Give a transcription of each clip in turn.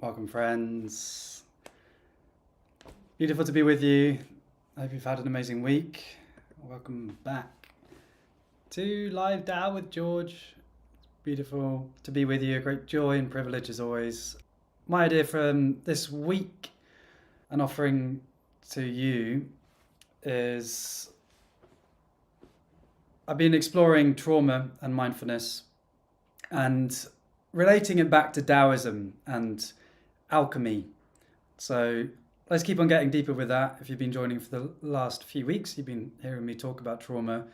Welcome, friends. Beautiful to be with you. I hope you've had an amazing week. Welcome back to Live Tao with George. It's beautiful to be with you. A great joy and privilege as always. My idea from this week, an offering to you, is I've been exploring trauma and mindfulness and relating it back to Taoism and alchemy. So let's keep on getting deeper with that. If you've been joining for the last few weeks, you've been hearing me talk about trauma.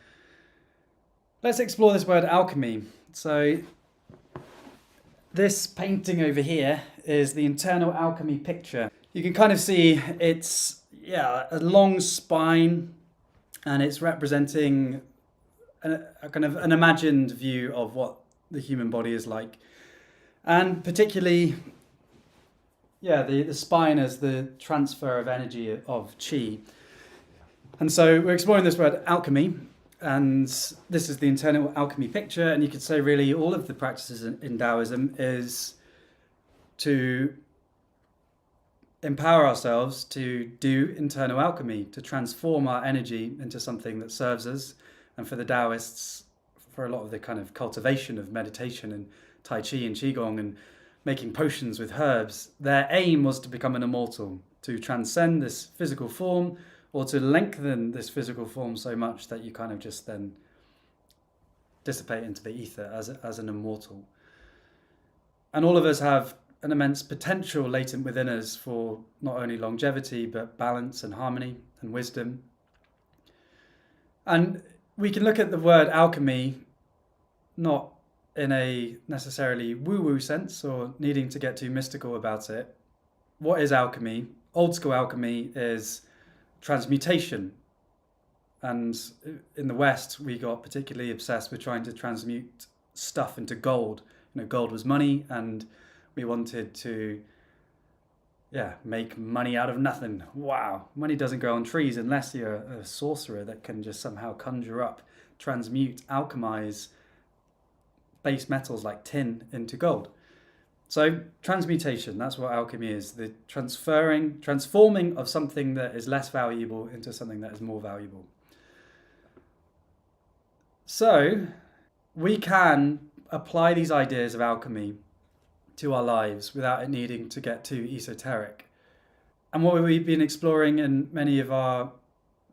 Let's explore this word alchemy. So this painting over here is the internal alchemy picture. You can kind of see it's a long spine, and it's representing a kind of an imagined view of what the human body is like. And particularly, the spine as the transfer of energy of chi. And so we're exploring this word alchemy, and this is the internal alchemy picture. And you could say really all of the practices in Taoism is to empower ourselves to do internal alchemy, to transform our energy into something that serves us. And for the Taoists, for a lot of the kind of cultivation of meditation and Tai Chi and Qigong and making potions with herbs, their aim was to become an immortal, to transcend this physical form, or to lengthen this physical form so much that you kind of just then dissipate into the ether as an immortal. And all of us have an immense potential latent within us for not only longevity, but balance and harmony and wisdom. And we can look at the word alchemy not in a necessarily woo-woo sense or needing to get too mystical about it. What is alchemy? Old school alchemy is transmutation. And in the West, we got particularly obsessed with trying to transmute stuff into gold. Gold was money, and we wanted to make money out of nothing. Wow, money doesn't grow on trees unless you're a sorcerer that can just somehow conjure up, transmute, alchemize base metals like tin into gold. So transmutation, that's what alchemy is, the transforming of something that is less valuable into something that is more valuable. So we can apply these ideas of alchemy to our lives without it needing to get too esoteric. And what we've been exploring in many of our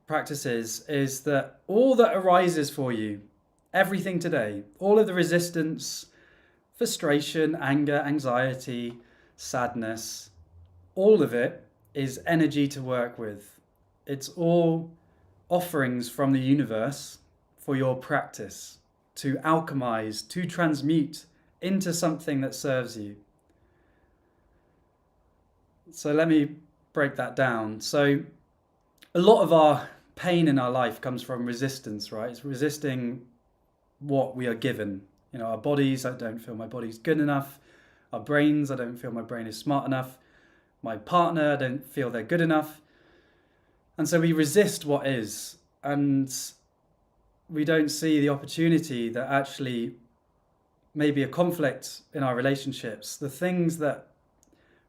practices is that all that arises for you, everything today, all of the resistance, frustration, anger, anxiety, sadness, all of it is energy to work with. It's all offerings from the universe for your practice to alchemize, to transmute into something that serves you. So let me break that down. So a lot of our pain in our life comes from resistance, right? It's resisting what we are given. Our bodies, I don't feel my body's good enough. Our brains, I don't feel my brain is smart enough. My partner, I don't feel they're good enough. And so we resist what is, and we don't see the opportunity that actually maybe a conflict in our relationships, the things that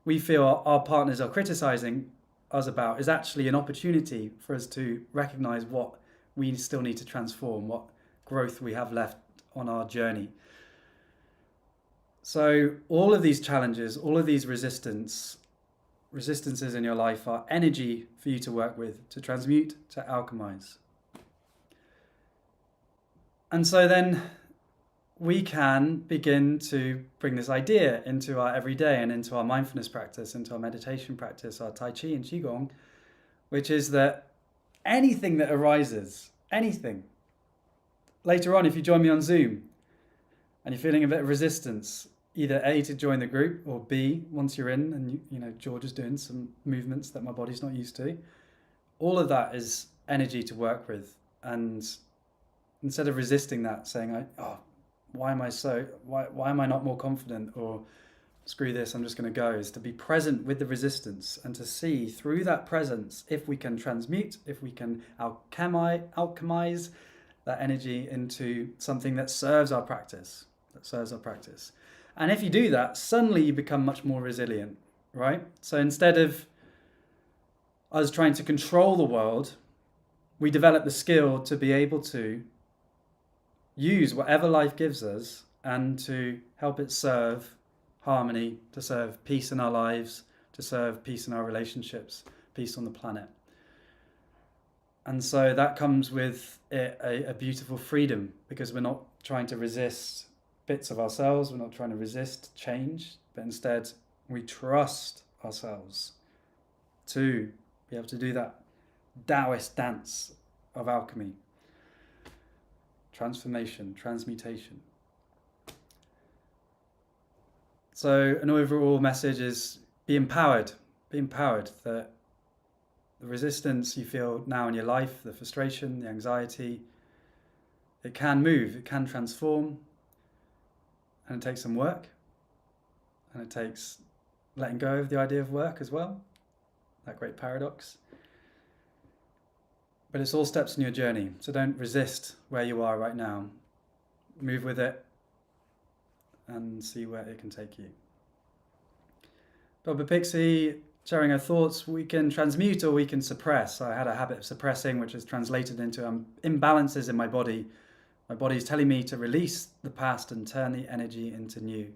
we feel our partners are criticizing us about, is actually an opportunity for us to recognize what we still need to transform, what growth we have left on our journey. So all of these challenges, all of these resistances in your life are energy for you to work with, to transmute, to alchemize. And so then we can begin to bring this idea into our everyday and into our mindfulness practice, into our meditation practice, our Tai Chi and Qigong, which is that anything that arises, anything. Later on, if you join me on Zoom and you're feeling a bit of resistance, either A, to join the group, or B, once you're in and George is doing some movements that my body's not used to, all of that is energy to work with. And instead of resisting that, saying, why am I not more confident, or screw this, I'm just going to go, is to be present with the resistance and to see through that presence if we can transmute, if we can alchemize that energy into something that serves our practice. And if you do that, suddenly you become much more resilient. right? So instead of us trying to control the world, we develop the skill to be able to use whatever life gives us and to help it serve harmony, to serve peace in our lives, to serve peace in our relationships, peace on the planet. And so that comes with a beautiful freedom, because we're not trying to resist bits of ourselves, we're not trying to resist change, but instead we trust ourselves to be able to do that Taoist dance of alchemy, transformation, transmutation. So an overall message is be empowered that the resistance you feel now in your life, the frustration, the anxiety, it can move, it can transform, and it takes some work, and it takes letting go of the idea of work as well, that great paradox. But it's all steps in your journey, so don't resist where you are right now. Move with it and see where it can take you. Baba Pixie sharing her thoughts, we can transmute or we can suppress. I had a habit of suppressing, which is translated into imbalances in my body. My body's telling me to release the past and turn the energy into new.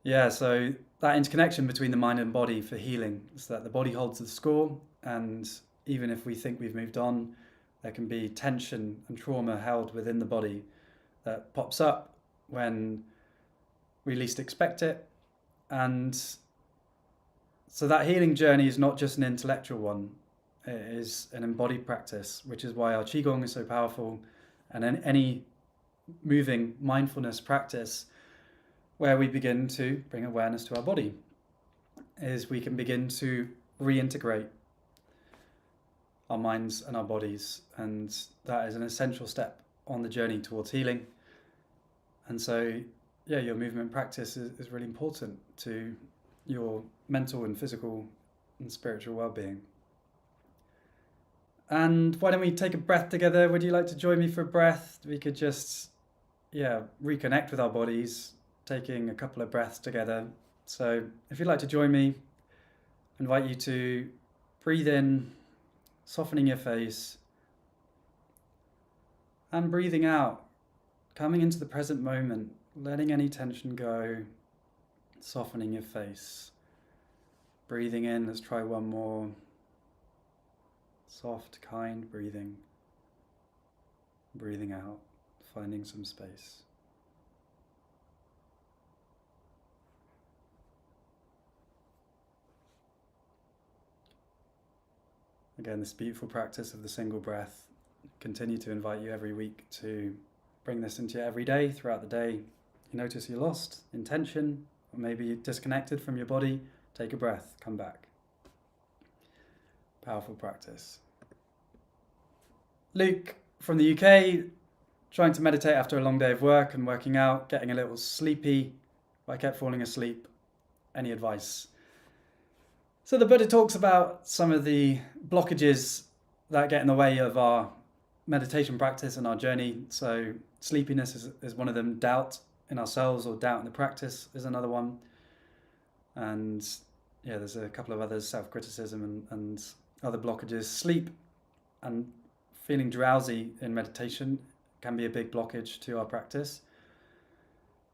Yeah, so that interconnection between the mind and body for healing is that the body holds the score, and even if we think we've moved on, there can be tension and trauma held within the body that pops up when we least expect it. And so that healing journey is not just an intellectual one, it is an embodied practice, which is why our Qigong is so powerful, and any moving mindfulness practice where we begin to bring awareness to our body, is we can begin to reintegrate our minds and our bodies, and that is an essential step on the journey towards healing. And so, yeah, your movement practice is really important to your mental and physical and spiritual well-being. And why don't we take a breath together? Would you like to join me for a breath? We could just, reconnect with our bodies, taking a couple of breaths together. So if you'd like to join me, I invite you to breathe in, softening your face, and breathing out, coming into the present moment, letting any tension go, softening your face. Breathing in, let's try one more. Soft, kind breathing. Breathing out, finding some space. Again, this beautiful practice of the single breath. Continue to invite you every week to bring this into your everyday, throughout the day. You notice you're lost in tension, or maybe you're disconnected from your body, take a breath, come back. Powerful practice. Luke from the UK, trying to meditate after a long day of work and working out, getting a little sleepy. I kept falling asleep. Any advice? So the Buddha talks about some of the blockages that get in the way of our meditation practice and our journey. So sleepiness is one of them. Doubt in ourselves or doubt in the practice is another one. And there's a couple of others, self-criticism and other blockages. Sleep and feeling drowsy in meditation can be a big blockage to our practice.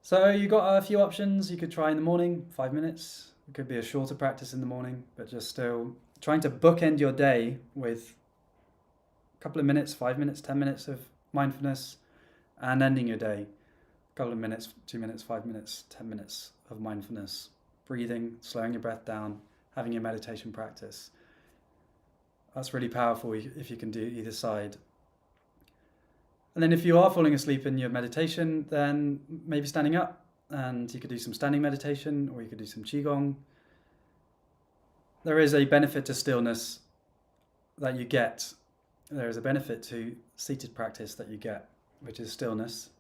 So you've got a few options. You could try in the morning, 5 minutes. It could be a shorter practice in the morning, but just still trying to bookend your day with a couple of minutes, 5 minutes, 10 minutes of mindfulness, and ending your day. A couple of minutes, 2 minutes, 5 minutes, 10 minutes of mindfulness, breathing, slowing your breath down, having your meditation practice. That's really powerful if you can do either side. And then if you are falling asleep in your meditation, then maybe standing up, and you could do some standing meditation, or you could do some Qigong. There is a benefit to stillness that you get. There is a benefit to seated practice that you get, which is stillness.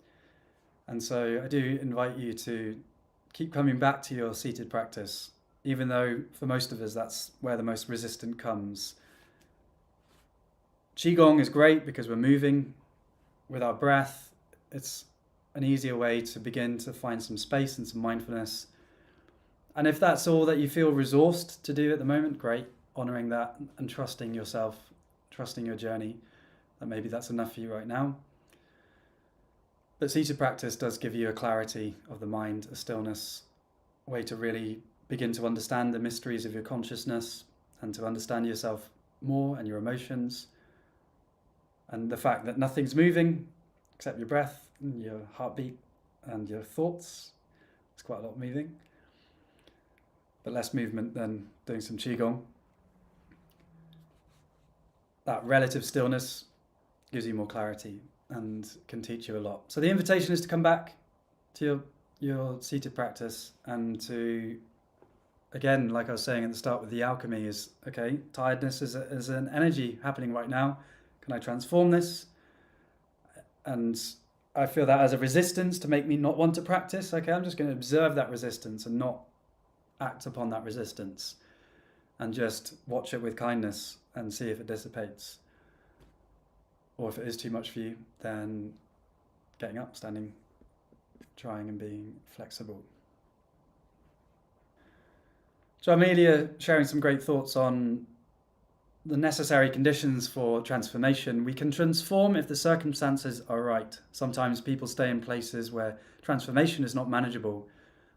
And so I do invite you to keep coming back to your seated practice, even though for most of us that's where the most resistance comes. Qigong is great because we're moving with our breath. It's an easier way to begin to find some space and some mindfulness. And if that's all that you feel resourced to do at the moment, great. Honouring that and trusting yourself, trusting your journey, that maybe that's enough for you right now. But seated practice does give you a clarity of the mind, a stillness, a way to really begin to understand the mysteries of your consciousness and to understand yourself more and your emotions and the fact that nothing's moving except your breath and your heartbeat and your thoughts. It's quite a lot moving, but less movement than doing some Qigong. That relative stillness gives you more clarity and can teach you a lot. So the invitation is to come back to your seated practice and to, again, like I was saying at the start with the alchemy, is, okay, tiredness is an energy happening right now. Can I transform this? And I feel that as a resistance to make me not want to practice. Okay, I'm just going to observe that resistance and not act upon that resistance and just watch it with kindness and see if it dissipates. Or if it is too much for you, then getting up, standing, trying and being flexible. So Amelia sharing some great thoughts on the necessary conditions for transformation. We can transform if the circumstances are right. Sometimes people stay in places where transformation is not manageable.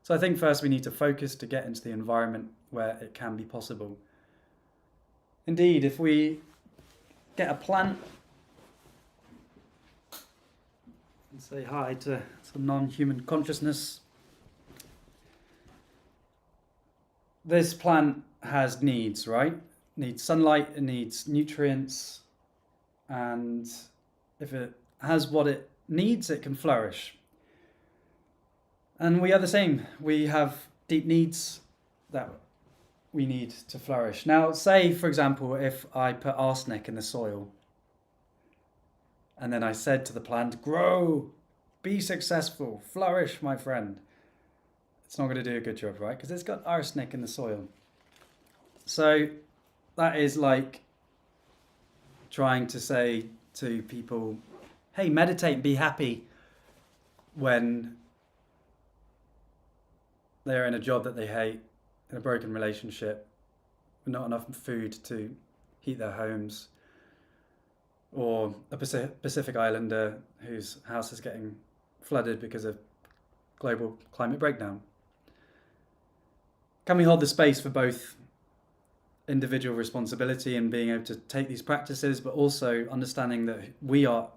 So I think first we need to focus to get into the environment where it can be possible. Indeed, if we get a plant and say hi to some non-human consciousness, this plant has needs, right? It needs sunlight, it needs nutrients, and if it has what it needs, it can flourish. And we are the same. We have deep needs that we need to flourish. Now, say, for example, if I put arsenic in the soil, and then I said to the plant, grow, be successful, flourish, my friend. It's not going to do a good job, right? Because it's got arsenic in the soil. So that is like trying to say to people, hey, meditate, be happy, when they're in a job that they hate, in a broken relationship, with not enough food to heat their homes, or a Pacific Islander whose house is getting flooded because of global climate breakdown. Can we hold the space for both individual responsibility and being able to take these practices, but also understanding that we are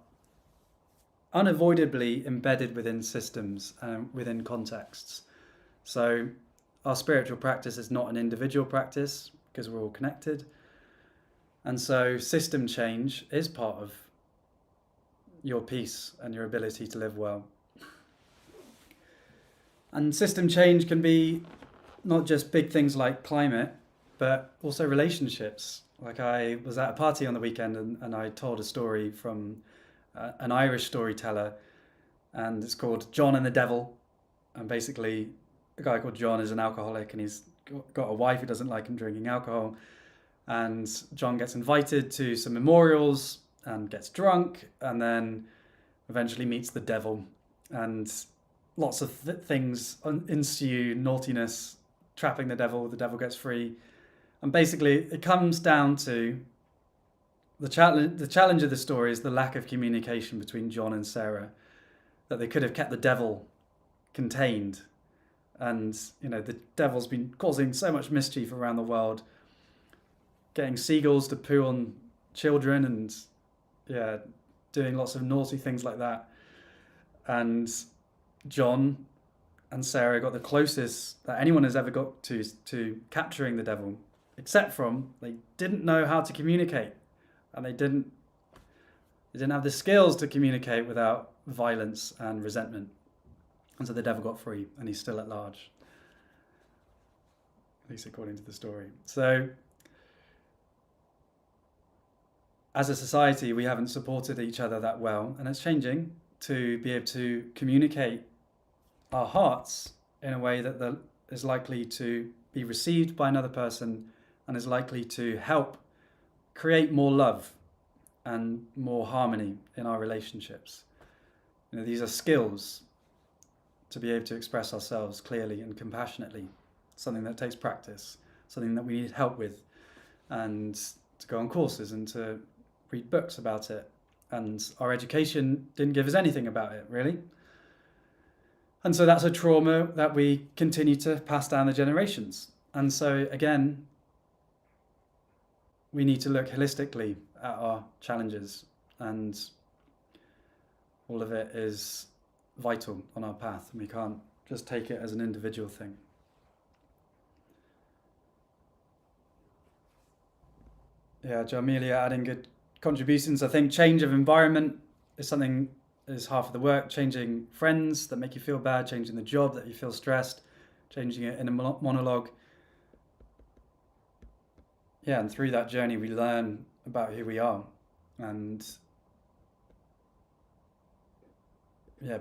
unavoidably embedded within systems and within contexts. So our spiritual practice is not an individual practice because we're all connected. And so system change is part of your peace and your ability to live well. And system change can be not just big things like climate, but also relationships. Like I was at a party on the weekend and I told a story from an Irish storyteller, and it's called John and the Devil. And basically a guy called John is an alcoholic and he's got a wife who doesn't like him drinking alcohol. And John gets invited to some memorials and gets drunk and then eventually meets the devil. And lots of things ensue, naughtiness, trapping the devil gets free. And basically it comes down to the challenge of the story is the lack of communication between John and Sarah, that they could have kept the devil contained. And, the devil's been causing so much mischief around the world, getting seagulls to poo on children and, doing lots of naughty things like that. And John and Sarah got the closest that anyone has ever got to capturing the devil, except from they didn't know how to communicate, and they didn't have the skills to communicate without violence and resentment. And so the devil got free and he's still at large, at least according to the story. So as a society, we haven't supported each other that well, and it's changing to be able to communicate our hearts in a way that is likely to be received by another person and is likely to help create more love and more harmony in our relationships. These are skills to be able to express ourselves clearly and compassionately. something that takes practice, something that we need help with, and to go on courses and to read books about it. And our education didn't give us anything about it, really. And so that's a trauma that we continue to pass down the generations. And so again, we need to look holistically at our challenges, and all of it is vital on our path, and we can't just take it as an individual thing. Yeah, Jarmelia adding good contributions. I think change of environment is half of the work. Changing friends that make you feel bad, changing the job that you feel stressed, changing it in a monologue. Yeah, and through that journey we learn about who we are, and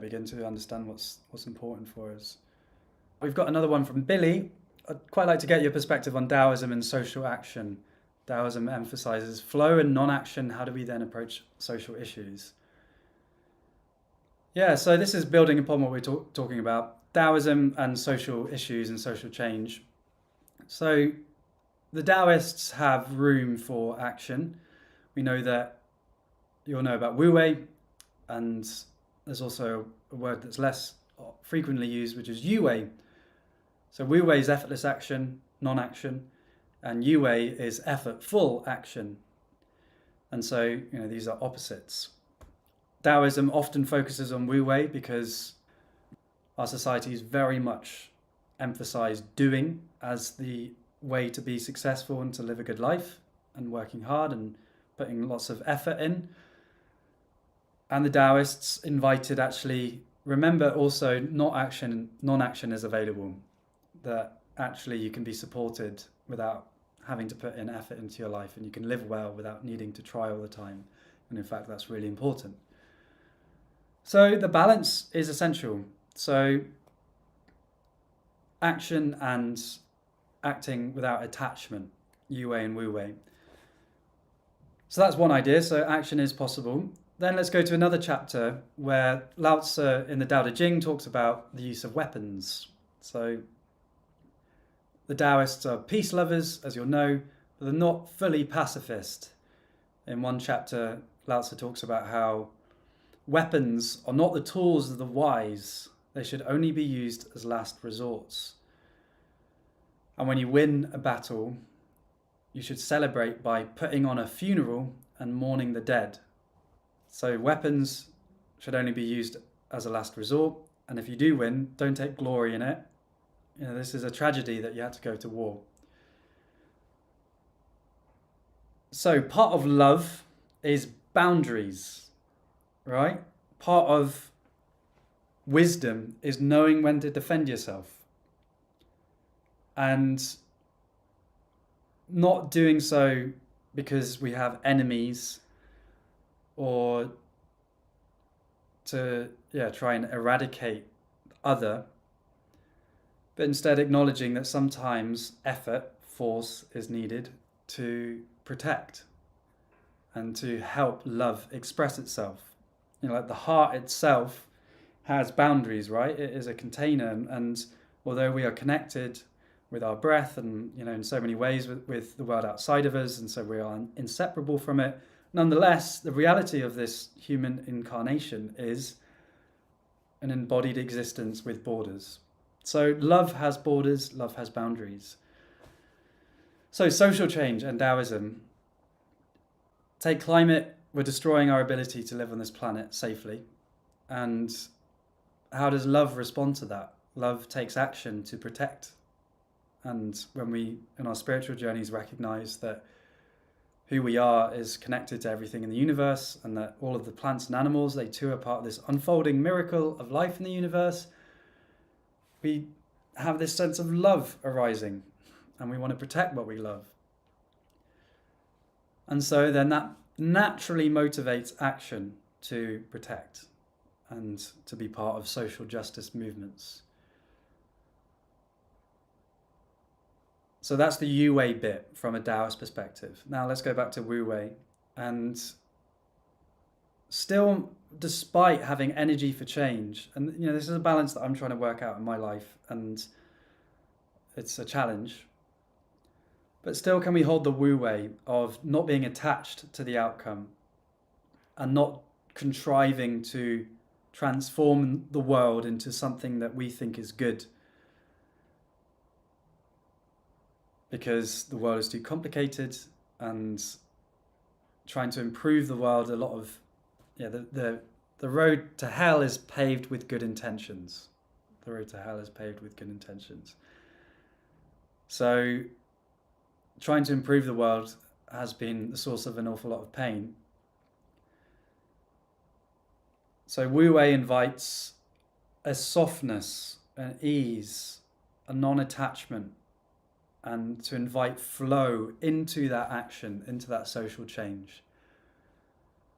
begin to understand what's important for us. We've got another one from Billy. I'd quite like to get your perspective on Taoism and social action. Taoism emphasizes flow and non-action. How do we then approach social issues? Yeah, so this is building upon what we're talking about, Taoism and social issues and social change. So the Taoists have room for action. We know that you'll know about Wu Wei, and there's also a word that's less frequently used, which is Yu Wei. So Wu Wei is effortless action, non-action, and Yu Wei is effortful action. And so, these are opposites. Taoism often focuses on Wu Wei because our society is very much emphasized doing as the way to be successful and to live a good life, and working hard and putting lots of effort in. And the Taoists invited, actually, remember also non-action is available, that actually you can be supported without having to put in effort into your life, and you can live well without needing to try all the time. And in fact, that's really important. So the balance is essential. So action and acting without attachment, Yu Wei and Wu Wei. So that's one idea. So action is possible. Then let's go to another chapter where Lao Tzu in the Tao Te Ching talks about the use of weapons. So the Taoists are peace lovers, as you'll know, but they're not fully pacifist. In one chapter, Lao Tzu talks about how weapons are not the tools of the wise. They should only be used as last resorts. And when you win a battle, you should celebrate by putting on a funeral and mourning the dead. So weapons should only be used as a last resort. And if you do win, don't take glory in it. This is a tragedy that you had to go to war. So part of love is boundaries, right? Part of wisdom is knowing when to defend yourself, and not doing so because we have enemies or to try and eradicate other, but instead acknowledging that sometimes effort, force is needed to protect and to help love express itself. Like the heart itself has boundaries, right? It is a container, and although we are connected with our breath and in so many ways with the world outside of us, and so we are inseparable from it, nonetheless, the reality of this human incarnation is an embodied existence with borders. So love has borders, love has boundaries. So social change and Taoism. Take climate, we're destroying our ability to live on this planet safely. And how does love respond to that? Love takes action to protect. And when we, in our spiritual journeys, recognize that who we are is connected to everything in the universe, and that all of the plants and animals, they too are part of this unfolding miracle of life in the universe, we have this sense of love arising, and we want to protect what we love. And so then that naturally motivates action to protect and to be part of social justice movements. So that's the Yu Wei bit from a Taoist perspective. Now let's go back to Wu Wei. And still, despite having energy for change, and this is a balance that I'm trying to work out in my life, and it's a challenge. But still, can we hold the wu wei of not being attached to the outcome and not contriving to transform the world into something that we think is good? Because the world is too complicated, and trying to improve the world, the road to hell is paved with good intentions. The road to hell is paved with good intentions. So trying to improve the world has been the source of an awful lot of pain. So Wu Wei invites a softness, an ease, a non-attachment, and to invite flow into that action, into that social change.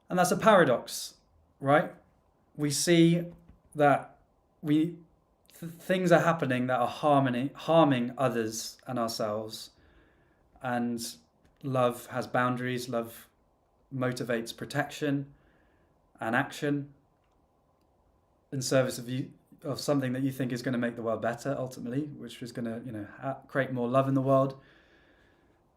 And that's a paradox, right? We see that things are happening that are harming others and ourselves, and love has boundaries. Love motivates protection and action in service of something that you think is going to make the world better ultimately, which is going to create more love in the world.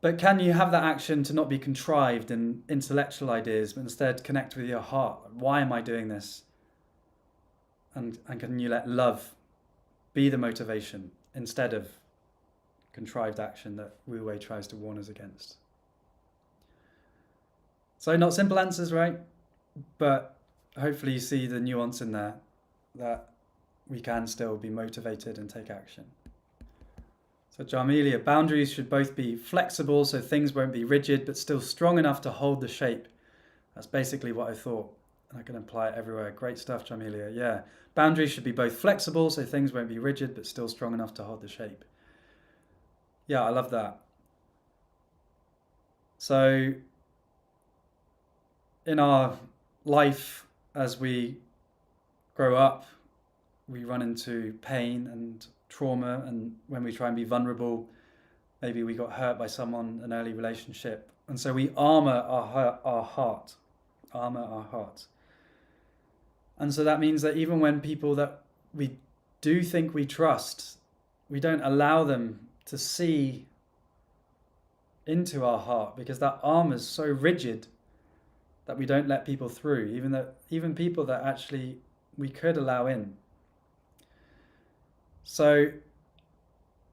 But can you have that action to not be contrived in intellectual ideas, but instead connect with your heart? Why am I doing this? And can you let love be the motivation instead of contrived action that Wu Wei tries to warn us against? So not simple answers, right? But hopefully you see the nuance in there, that we can still be motivated and take action. So Jamelia, boundaries should both be flexible so things won't be rigid, but still strong enough to hold the shape. That's basically what I thought. I can apply it everywhere. Great stuff, Jamelia. Yeah. Boundaries should be both flexible so things won't be rigid, but still strong enough to hold the shape. Yeah, I love that. So in our life, as we grow up, we run into pain and trauma, and when we try and be vulnerable, maybe we got hurt by someone, an early relationship, and so we armor our heart. And so that means that even when people that we do think we trust, we don't allow them to see into our heart, because that armor is so rigid that we don't let people through, even people that actually we could allow in. So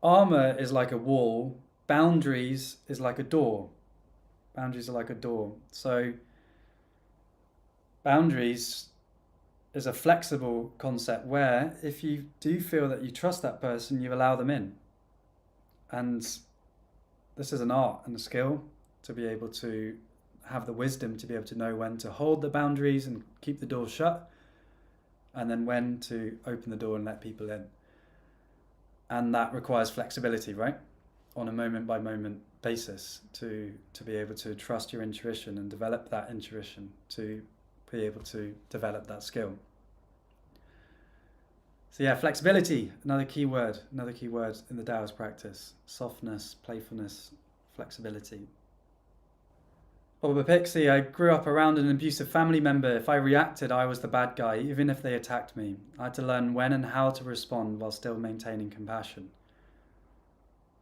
armor is like a wall, boundaries is like a door. Boundaries are like a door. So boundaries is a flexible concept where if you do feel that you trust that person, you allow them in. And this is an art and a skill to be able to have the wisdom to be able to know when to hold the boundaries and keep the door shut, and then when to open the door and let people in. And that requires flexibility, right? On a moment by moment basis to be able to trust your intuition and develop that intuition, to be able to develop that skill. So yeah, flexibility, another key word in the Taoist practice. Softness, playfulness, flexibility. Boba Pixie, I grew up around an abusive family member. If I reacted, I was the bad guy, even if they attacked me. I had to learn when and how to respond while still maintaining compassion.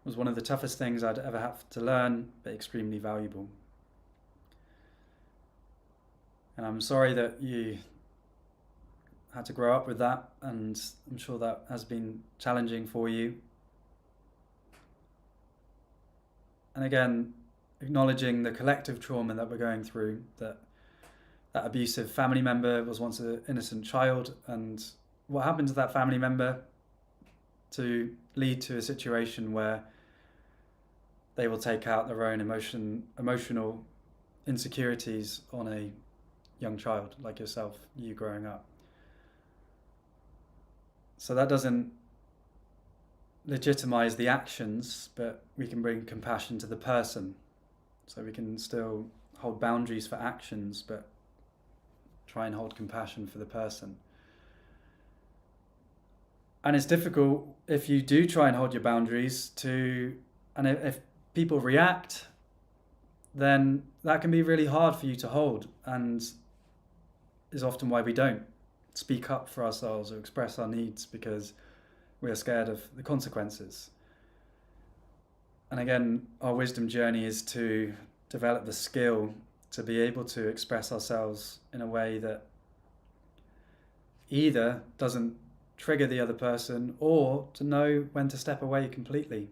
It was one of the toughest things I'd ever have to learn, but extremely valuable. And I'm sorry that you had to grow up with that, and I'm sure that has been challenging for you. And again, acknowledging the collective trauma that we're going through, that abusive family member was once an innocent child, and what happened to that family member to lead to a situation where they will take out their own emotional insecurities on a young child like yourself, you growing up. So that doesn't legitimize the actions, but we can bring compassion to the person. So we can still hold boundaries for actions, but try and hold compassion for the person. And it's difficult if you do try and hold your boundaries and if people react, then that can be really hard for you to hold, and is often why we don't speak up for ourselves or express our needs, because we are scared of the consequences. And again, our wisdom journey is to develop the skill to be able to express ourselves in a way that either doesn't trigger the other person, or to know when to step away completely.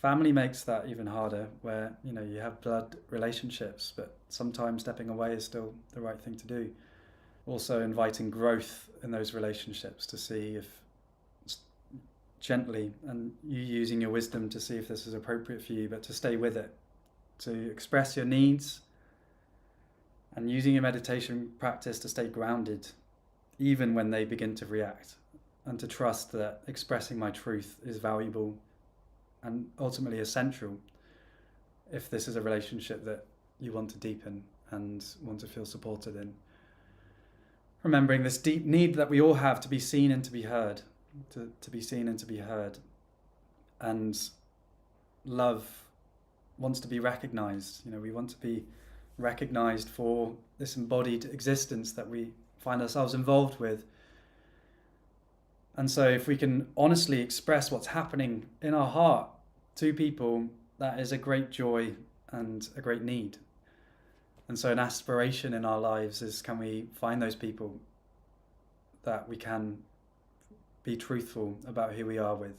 Family makes that even harder, where you have blood relationships, but sometimes stepping away is still the right thing to do. Also inviting growth in those relationships to see if gently, and you using your wisdom to see if this is appropriate for you, but to stay with it, to express your needs, and using your meditation practice to stay grounded even when they begin to react, and to trust that expressing my truth is valuable and ultimately essential if this is a relationship that you want to deepen and want to feel supported in. Remembering this deep need that we all have to be seen and to be heard, to be seen and to be heard. And love wants to be recognized. We want to be recognized for this embodied existence that we find ourselves involved with. And so if we can honestly express what's happening in our heart to people, that is a great joy and a great need. And so an aspiration in our lives is, can we find those people that we can be truthful about who we are with?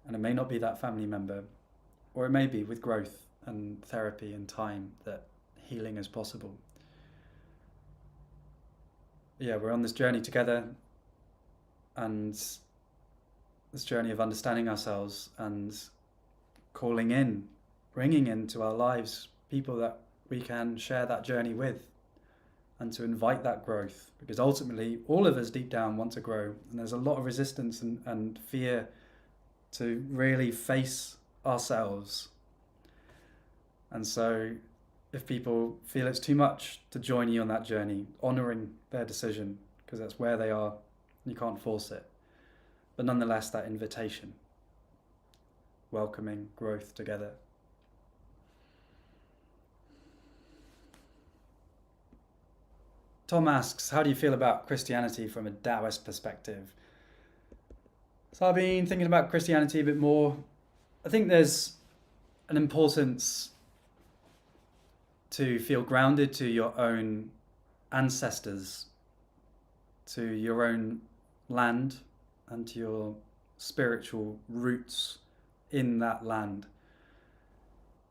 And it may not be that family member, or it may be with growth and therapy and time that healing is possible. Yeah, we're on this journey together, and this journey of understanding ourselves and calling in, bringing into our lives people that we can share that journey with, and to invite that growth, because ultimately all of us deep down want to grow, and there's a lot of resistance and fear to really face ourselves. And so if people feel it's too much to join you on that journey, honouring their decision, because that's where they are, you can't force it, but nonetheless that invitation, welcoming growth together. Tom asks, how do you feel about Christianity from a Taoist perspective? So I've been thinking about Christianity a bit more. I think there's an importance to feel grounded to your own ancestors, to your own land, and to your spiritual roots in that land.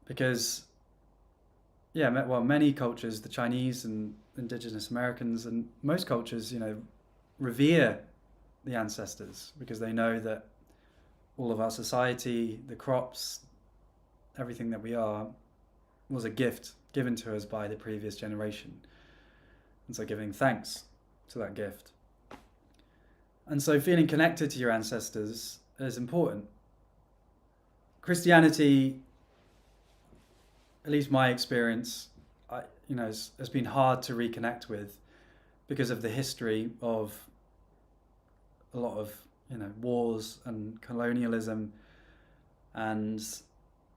Because, many cultures, the Chinese and indigenous Americans and most cultures, revere the ancestors, because they know that all of our society, the crops, everything that we are, was a gift given to us by the previous generation. And so giving thanks to that gift. And so feeling connected to your ancestors is important. Christianity, at least my experience, has been hard to reconnect with because of the history of a lot of wars and colonialism, and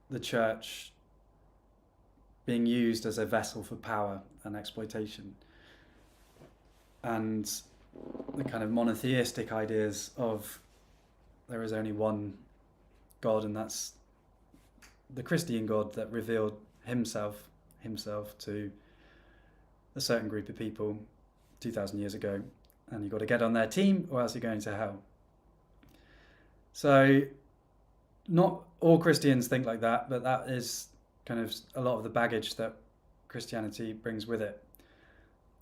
the church being used as a vessel for power and exploitation, and the kind of monotheistic ideas of there is only one God, and that's the Christian God that revealed himself to a certain group of people 2,000 years ago, and you've got to get on their team or else you're going to hell. So not all Christians think like that, but that is kind of a lot of the baggage that Christianity brings with it.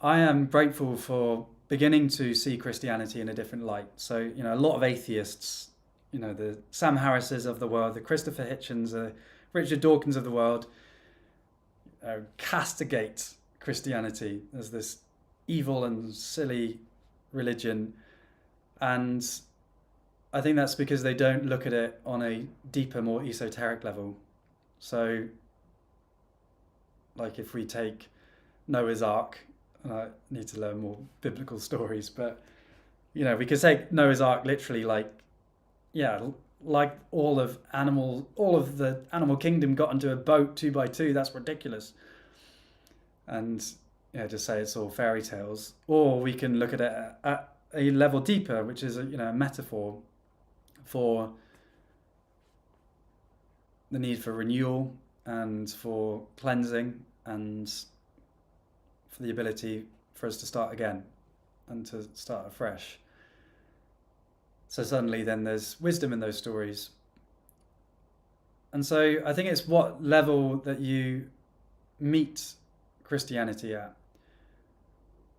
I am grateful for beginning to see Christianity in a different light. So, a lot of atheists, the Sam Harrises of the world, the Christopher Hitchens, the Richard Dawkins of the world, castigate Christianity as this evil and silly religion. And I think that's because they don't look at it on a deeper, more esoteric level. So, like if we take Noah's Ark, and I need to learn more biblical stories, but, we could take Noah's Ark literally like all of the animal kingdom got into a boat 2 by 2, that's ridiculous. And just say it's all fairy tales. Or we can look at it at a level deeper, which is a metaphor for the need for renewal and for cleansing and for the ability for us to start again and to start afresh. So suddenly then there's wisdom in those stories. And so I think it's what level that you meet Christianity at.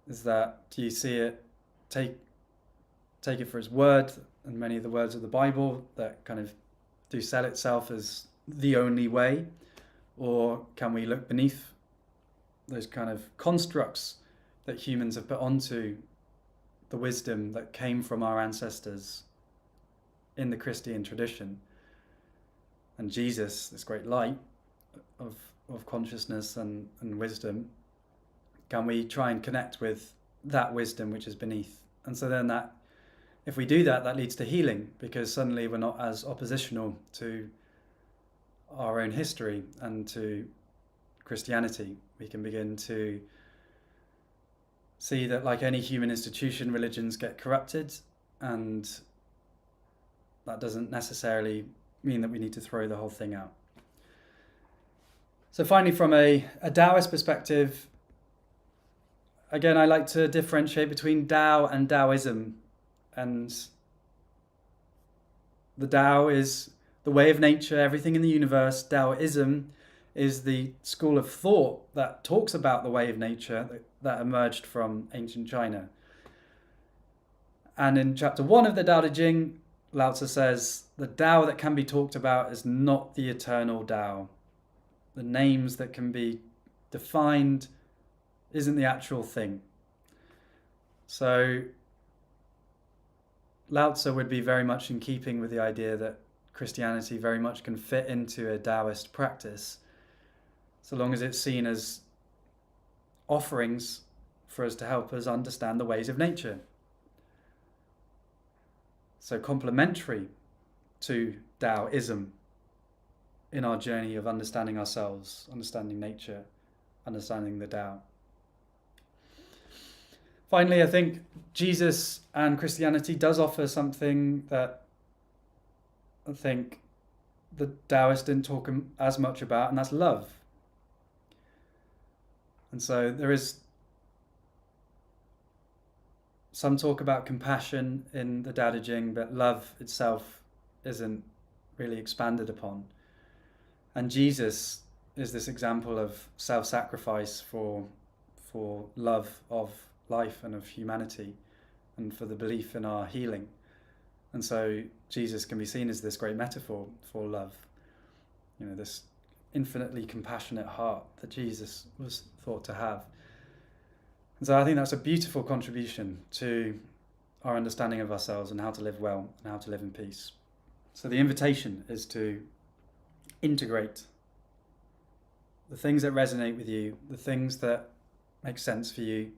Is that, do you see it, take it for its word, and many of the words of the Bible that kind of do sell itself as the only way? Or can we look beneath those kind of constructs that humans have put onto the wisdom that came from our ancestors in the Christian tradition? And Jesus, this great light of consciousness and wisdom, can we try and connect with that wisdom which is beneath? And so then that, if we do that, that leads to healing, because suddenly we're not as oppositional to our own history and to Christianity. We can begin to see that, like any human institution, religions get corrupted, and that doesn't necessarily mean that we need to throw the whole thing out. So finally, from a Taoist perspective, again, I like to differentiate between Tao and Taoism. And the Tao is the way of nature, everything in the universe. Taoism is the school of thought that talks about the way of nature that emerged from ancient China. And in chapter 1 of the Tao Te Ching, Lao Tzu says, the Tao that can be talked about is not the eternal Tao. The names that can be defined isn't the actual thing. So Lao Tzu would be very much in keeping with the idea that Christianity very much can fit into a Taoist practice, so long as it's seen as offerings for us to help us understand the ways of nature. So complementary to Taoism in our journey of understanding ourselves, understanding nature, understanding the Tao. Finally, I think Jesus and Christianity does offer something that I think the Taoists didn't talk as much about, and that's love. And so there is some talk about compassion in the Tao Te Ching, but love itself isn't really expanded upon. And Jesus is this example of self-sacrifice for love of life and of humanity, and for the belief in our healing. And so Jesus can be seen as this great metaphor for love, this infinitely compassionate heart that Jesus was thought to have. And so I think that's a beautiful contribution to our understanding of ourselves and how to live well and how to live in peace. So the invitation is to integrate the things that resonate with you, the things that make sense for you,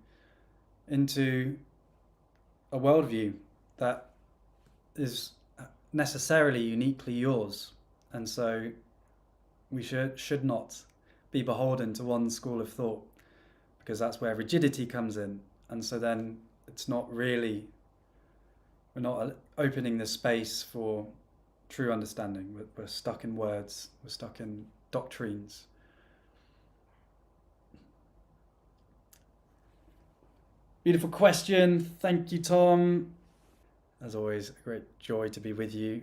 into a worldview that is necessarily uniquely yours. And so we should not be beholden to one school of thought, because that's where rigidity comes in. And so then we're not opening the space for true understanding. We're stuck in words, we're stuck in doctrines. Beautiful question. Thank you, Tom. As always, a great joy to be with you.